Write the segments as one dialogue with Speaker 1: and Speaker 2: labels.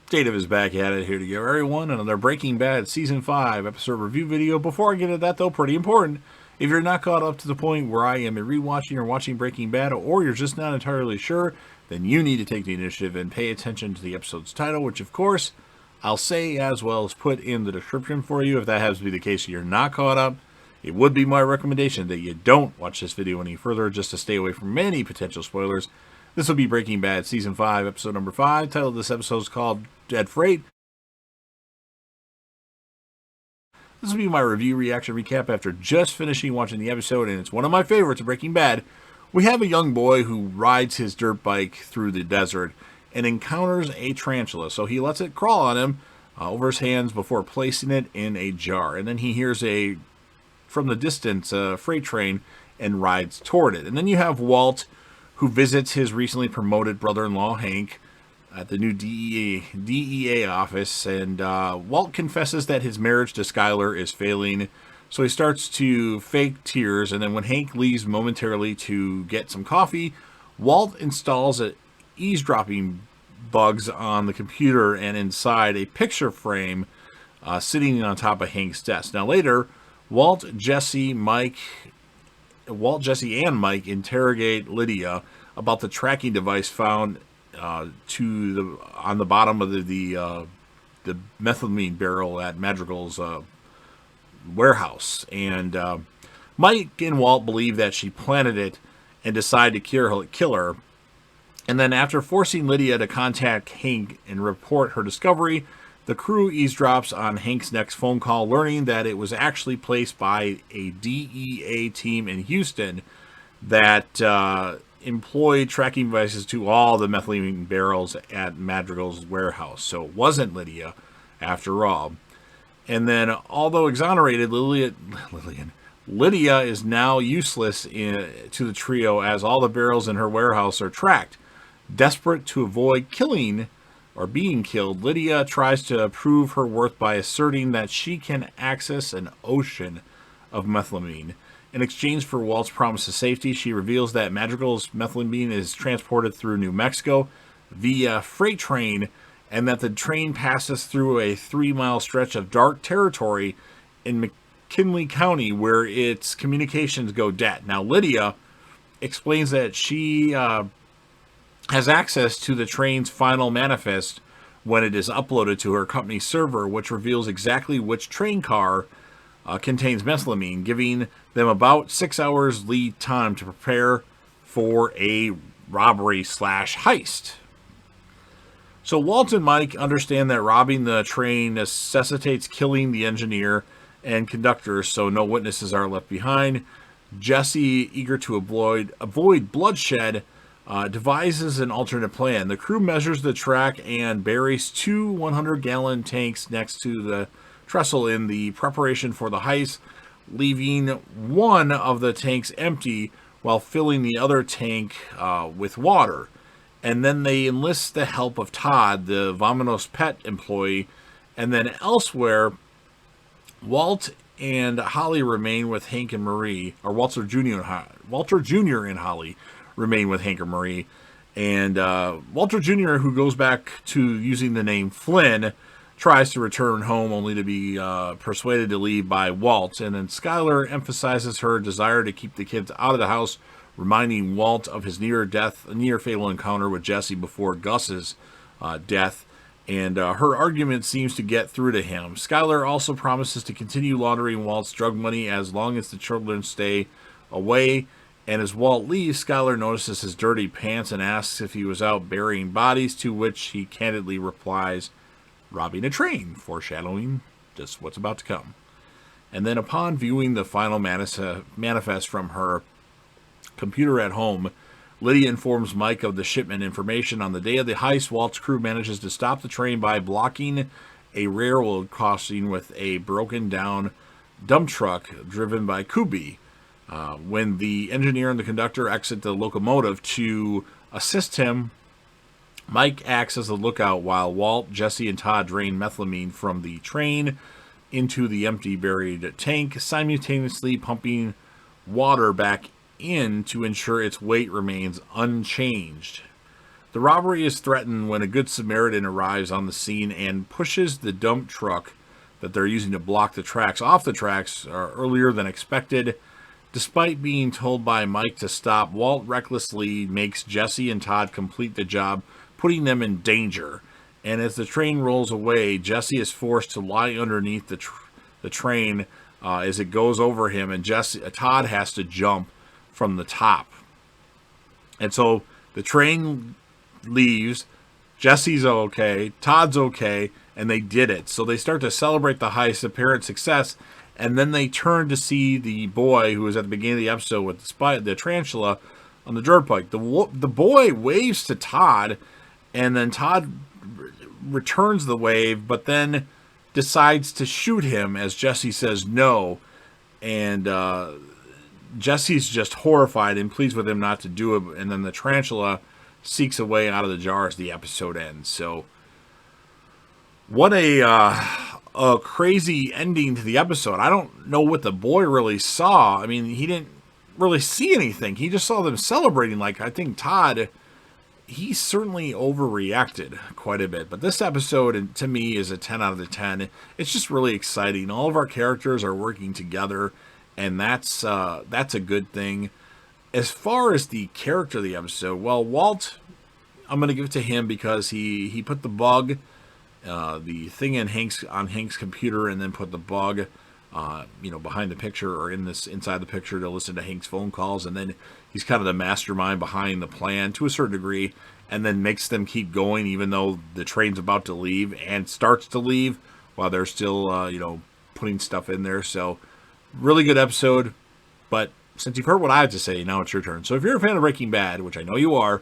Speaker 1: Dave is back at it here to give everyone another Breaking Bad Season 5 episode review video. Before I get into that, though, pretty important. If you're not caught up to the point where I am rewatching or watching Breaking Bad, or you're just not entirely sure, then you need to take the initiative and pay attention to the episode's title, which, of course, I'll say as well as put in the description for you. If that happens to be the case and you're not caught up, it would be my recommendation that you don't watch this video any further just to stay away from any potential spoilers. This will be Breaking Bad Season 5, Episode number 5. Title of this episode is called Dead Freight. This will be my review, reaction, recap after just finishing watching the episode, and it's one of my favorites of Breaking Bad. We have a young boy who rides his dirt bike through the desert and encounters a tarantula, so he lets it crawl on him over his hands before placing it in a jar. And then he hears from the distance, a freight train and rides toward it. And then you have Walt, who visits his recently promoted brother-in-law, Hank, at the new DEA office, and Walt confesses that his marriage to Skyler is failing, so he starts to fake tears, and then when Hank leaves momentarily to get some coffee, Walt installs eavesdropping bugs on the computer and inside a picture frame sitting on top of Hank's desk. Now later, Walt, Jesse, and Mike interrogate Lydia about the tracking device found on the bottom of the methamphetamine barrel at Madrigal's warehouse, and Mike and Walt believe that she planted it and decide to kill her. And then after forcing Lydia to contact Hank and report her discovery, the crew eavesdrops on Hank's next phone call, learning that it was actually placed by a DEA team in Houston that employed tracking devices to all the methamphetamine barrels at Madrigal's warehouse. So it wasn't Lydia, after all. And then, although exonerated, Lydia is now useless to the trio, as all the barrels in her warehouse are tracked. Desperate to avoid killing or being killed, Lydia tries to prove her worth by asserting that she can access an ocean of methamphetamine. In exchange for Walt's promise of safety, she reveals that Madrigal's methamphetamine is transported through New Mexico via freight train, and that the train passes through a 3-mile stretch of dark territory in McKinley County where its communications go dead. Now, Lydia explains that she has access to the train's final manifest when it is uploaded to her company's server, which reveals exactly which train car contains methamphetamine, giving them about 6 hours lead time to prepare for a robbery/heist. So Walt and Mike understand that robbing the train necessitates killing the engineer and conductor, so no witnesses are left behind. Jesse, eager to avoid bloodshed, devises an alternate plan. The crew measures the track and buries 2 100-gallon tanks next to the trestle in the preparation for the heist, leaving one of the tanks empty while filling the other tank with water. And then they enlist the help of Todd, the Vamanos pet employee. And then elsewhere, Walt and Holly remain with Hank and Marie, or Walter Jr. and Holly remain with Hank and Marie. And Walter Jr., who goes back to using the name Flynn, tries to return home only to be persuaded to leave by Walt. And then Skyler emphasizes her desire to keep the kids out of the house, reminding Walt of his near-fatal encounter with Jesse before Gus's death. And her argument seems to get through to him. Skyler also promises to continue laundering Walt's drug money as long as the children stay away. And as Walt leaves, Skyler notices his dirty pants and asks if he was out burying bodies, to which he candidly replies, robbing a train, foreshadowing just what's about to come. And then upon viewing the final manifest from her computer at home, Lydia informs Mike of the shipment information. On the day of the heist, Walt's crew manages to stop the train by blocking a railroad crossing with a broken down dump truck driven by Kubi. When the engineer and the conductor exit the locomotive to assist him, Mike acts as a lookout while Walt, Jesse, and Todd drain methamphetamine from the train into the empty buried tank, simultaneously pumping water back in to ensure its weight remains unchanged. The robbery is threatened when a Good Samaritan arrives on the scene and pushes the dump truck that they're using to block the tracks off the tracks earlier than expected. Despite being told by Mike to stop, Walt recklessly makes Jesse and Todd complete the job, putting them in danger. And as the train rolls away, Jesse is forced to lie underneath the train as it goes over him, and Todd has to jump from the top. And so the train leaves. Jesse's okay, Todd's okay, and they did it. So they start to celebrate the heist, apparent success, and then they turn to see the boy who was at the beginning of the episode with the tarantula on the dirt bike. The boy waves to Todd, and then Todd returns the wave, but then decides to shoot him as Jesse says no. And Jesse's just horrified and pleads with him not to do it. And then the tarantula seeks a way out of the jar as the episode ends. So what a crazy ending to the episode. I don't know what the boy really saw. I mean, he didn't really see anything. He just saw them celebrating. Like, I think Todd, he certainly overreacted quite a bit. But this episode, to me, is a 10 out of 10. It's just really exciting. All of our characters are working together, and that's a good thing. As far as the character of the episode, well, Walt, I'm going to give it to him because he put the bug, the thing on Hank's computer, and then put the bug, behind the picture or inside the picture to listen to Hank's phone calls, and then he's kind of the mastermind behind the plan to a certain degree, and then makes them keep going even though the train's about to leave and starts to leave while they're still, putting stuff in there. So really good episode. But since you've heard what I have to say, now it's your turn. So if you're a fan of Breaking Bad, which I know you are,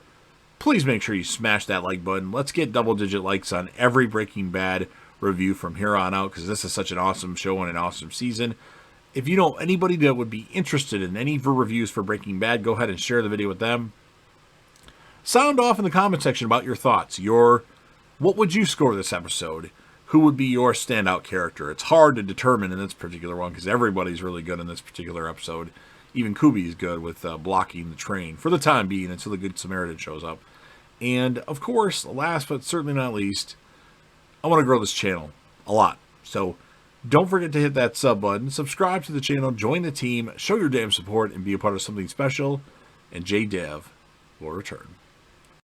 Speaker 1: please make sure you smash that like button. Let's get double-digit likes on every Breaking Bad review from here on out, because this is such an awesome show and an awesome season. If you know anybody that would be interested in any reviews for Breaking Bad, go ahead and share the video with them. Sound off in the comment section about your thoughts. What would you score this episode? Who would be your standout character? It's hard to determine in this particular one because everybody's really good in this particular episode. Even Kubi is good with blocking the train for the time being until the Good Samaritan shows up. And, of course, last but certainly not least, I want to grow this channel a lot. So don't forget to hit that sub button, subscribe to the channel, join the team, show your damn support, and be a part of something special. And JDev will return.